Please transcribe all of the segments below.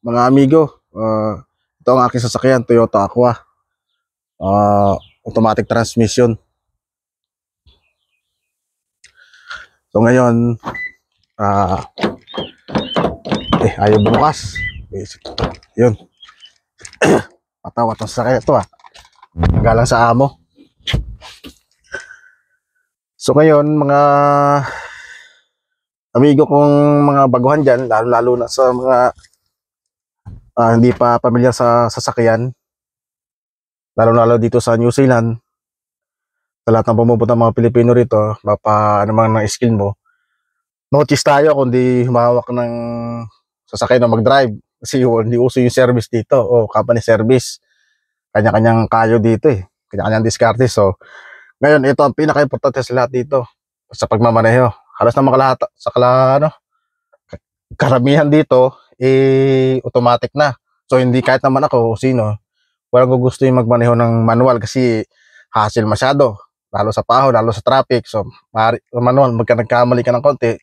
mga amigo, ito ang aking sasakyan, Toyota Aqua, automatic transmission. So ngayon, ayaw bumukas. Yun. Patawa itong sasakyan ito galang sa amo. So ngayon, mga amigo kong mga baguhan dyan, lalo na sa mga hindi pa pamilyar sa sasakyan, lalo dito sa New Zealand, sa lahat ng pumupunta mga Pilipino rito, ano man ng skill mo, notice tayo kung di humawak ng sasakyan na mag-drive. Kasi hindi uso yung service dito, o company service. Kanya-kanyang kayo dito kanya-kanyang diskarte. So, ngayon, ito ang pinaka-importante sa lahat dito, sa pagmamaneho. Halos na karamihan dito, automatic na. So, hindi kahit naman ako, sino, walang gusto yung magmaneho ng manual kasi hassle masyado. Lalo sa paho, lalo sa traffic. So, manual, nagkamali ka ng konti,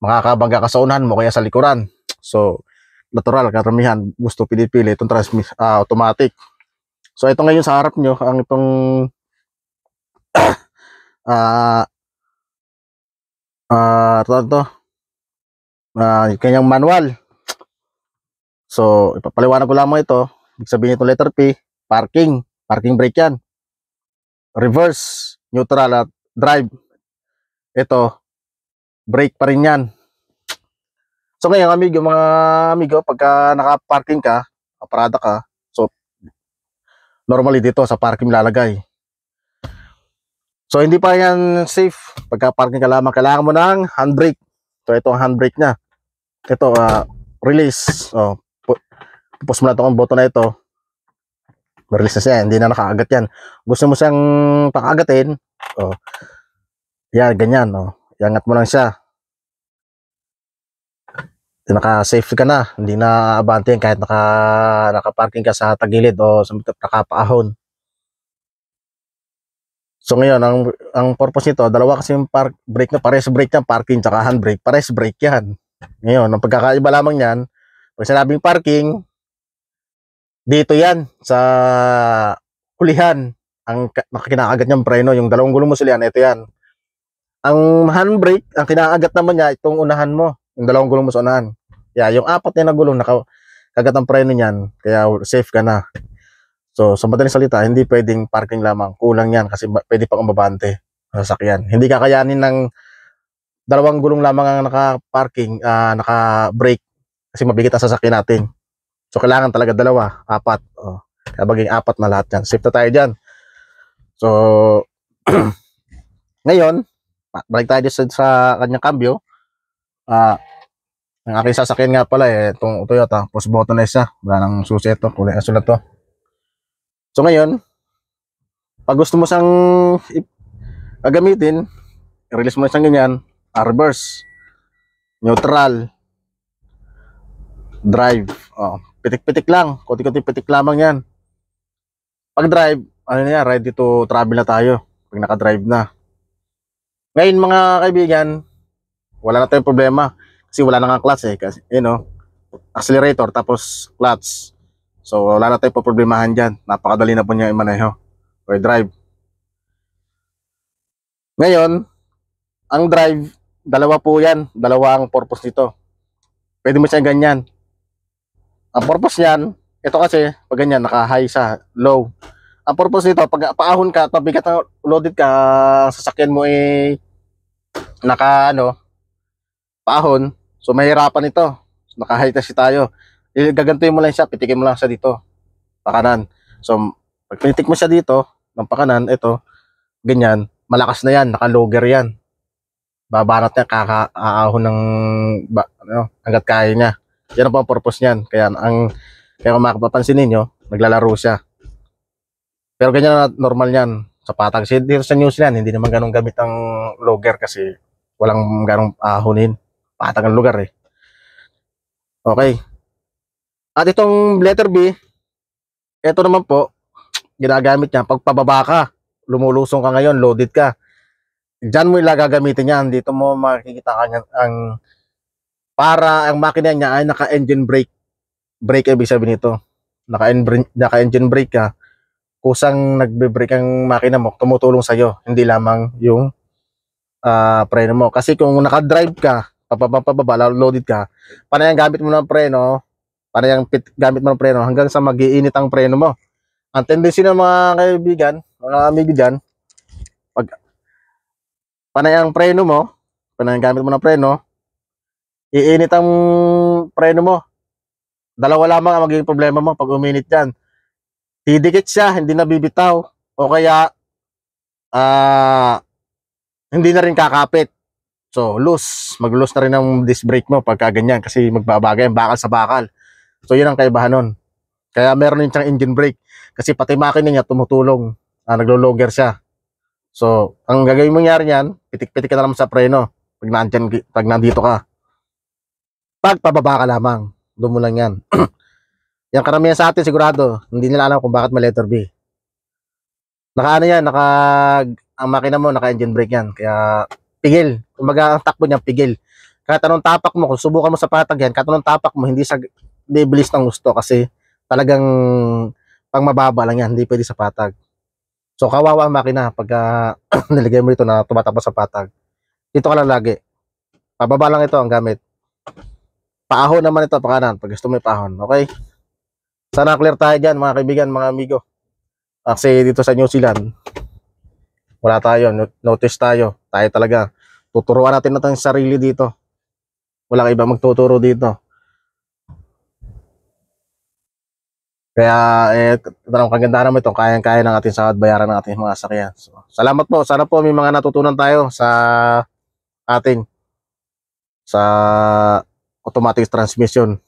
makakabangga ka sa unahan mo, kaya sa likuran. So, natural, karamihan, gusto pili-pili itong automatic. So, ito ngayon sa harap nyo, ang itong kanyang manual. So, ipapaliwanag ko lamang ito. Ibig sabihin itong letter P, parking brake yan. Reverse, neutral at drive. Ito, brake pa rin yan. So ngayon, mga amigo, pagka naka-parking ka, parada ka, so normally dito sa parking lalagay. So hindi pa yan safe. Pagka parking ka lamang, kailangan mo ng handbrake. So ito ang handbrake niya. Ito, release. Tapos mo na itong button na ito. Release na siya, hindi na nakaagat yan. Gusto mo siyang pakagatin, yan, ganyan. Iangat mo lang siya. Naka-safe ka na, hindi na abante kahit naka-parking ka sa tagilid o sa nakapaahon. So ngayon, ang purpose nito, dalawa kasi yung brake na, pares brake yan, parking tsaka handbrake, pares brake yan. Ngayon, ang pagkakaiba lamang yan, pag sinabing parking, dito yan sa hulihan, ang kinakagat niyang preno, yung dalawang gulong mo sila yan, ito yan. Ang handbrake, ang kinakagat naman niya, itong unahan mo, yung dalawang gulong mo sa unahan. Yung apat na gulong, nakagat ang preno niyan, kaya safe ka na. So, sa madaling salita, hindi pwedeng parking lamang, kulang yan, kasi pwede pang umabante sa sasakyan. Hindi kakayanin ng dalawang gulong lamang ang naka-parking, naka-brake, kasi mabigat ang sasakyan natin. So, kailangan talaga dalawa, apat. Kaya maging apat na lahat yan. Safe na tayo dyan. So, ngayon, balik tayo sa kanyang cambio. Ang aking sasakyan nga pala, itong Toyota, push button na isa. Wala nang susi ito, kulay asul na to. So, ngayon, pag gusto mo siyang gagamitin, i-release mo siyang ganyan, reverse, neutral, drive. Pitik-pitik lang, konti-konti pitik lamang yan. Pag drive, ready to travel na tayo pag naka-drive na. Ngayon mga kaibigan, wala na tayong problema kasi wala na nga clutch kasi accelerator tapos clutch. So wala na tayong problemahan dyan, napakadali na po niya i-maneho or drive. Ngayon, ang drive, dalawa po yan, dalawa ang purpose nito. Pwede mo siya ganyan. Ang purpose niyan, ito kasi, pag ganyan, naka-high sa low. Ang purpose nito, pag paahon ka, pabigat na loaded ka, sasakyan mo paahon, so mahirapan ito. So, naka-high kasi tayo. Gagantuin mo lang siya, pitikin mo lang siya dito, pakanan. So, pag pinitik mo siya dito, ng pakanan, ito, ganyan, malakas na yan, naka-logger yan. Babanat niya, kakaahon ng, hanggat kaya niya. Yan ang purpose niyan. Kaya kung makapapansin ninyo, naglalaro siya. Pero ganyan na normal niyan sa patag. Dito sa New Zealand, hindi naman ganun gamit ang logger kasi walang ganong ahonin. Patag ang lugar Okay. At itong letter B, ito naman po, ginagamit niya pag pababa ka, lumulusong ka ngayon, loaded ka. Diyan mo gagamitin yan. Dito mo makikita ka para ang makina niya ay naka-engine brake. brake ibig sabihin nito. Naka-engine brake ka, kusang nagbe-brake ang makina mo, tumutulong sa'yo, hindi lamang yung preno mo. Kasi kung naka-drive ka, pababa, loaded ka, panayang gamit mo ng preno, gamit mo ng preno hanggang sa mag-iinit ang preno mo. Ang tendency ng mga kaibigan, mga amigo dyan, pag panayang preno mo, panayang gamit mo ng preno, iinit ang preno mo. Dalawa lamang ang magiging problema mo pag uminit yan. Didikit siya, hindi na bibitaw, o kaya hindi na rin kakapit. So, mag-loose na rin ang disc brake mo pagka ganyan kasi magbabagay ang bakal sa bakal. So, yun ang kaibahan nun. Kaya meron din siyang engine brake kasi pati makina niya tumutulong, naglo-logger siya. So, ang gagawin mo nangyari niyan, pitik-pitik ka na naman sa preno pag nandito ka. Pag pababa ka lamang, doon mo lang yan. Yung karamihan sa atin sigurado, hindi nila alam kung bakit may letter B. Naka-ano yan, ang makina mo, naka-engine brake yan. Kaya, pigil. Kumbaga, ang takbo niya, pigil. Kahit anong tapak mo, kung subukan mo sa patag yan, kahit anong tapak mo, hindi sa bibilis ng gusto kasi talagang pang mababa lang yan, hindi pwede sa patag. So, kawawa ang makina pagka nilagay mo ito na tumatakbo sa patag. Dito ka lang lagi. Pababa lang ito ang gamit. Paahon naman ito, pakanan, pag gusto mo paahon. Okay? Sana clear tayo dyan, mga kaibigan, mga amigo. Kasi dito sa New Zealand, wala tayo, notice tayo talaga. Tuturuan natin natin sarili dito. Walang iba magtuturo dito. Kaya, ang kagandahan naman ito, kayang-kaya ng ating sahod, bayaran ng ating mga sakyan. So, salamat po. Sana po may mga natutunan tayo sa automatic transmission.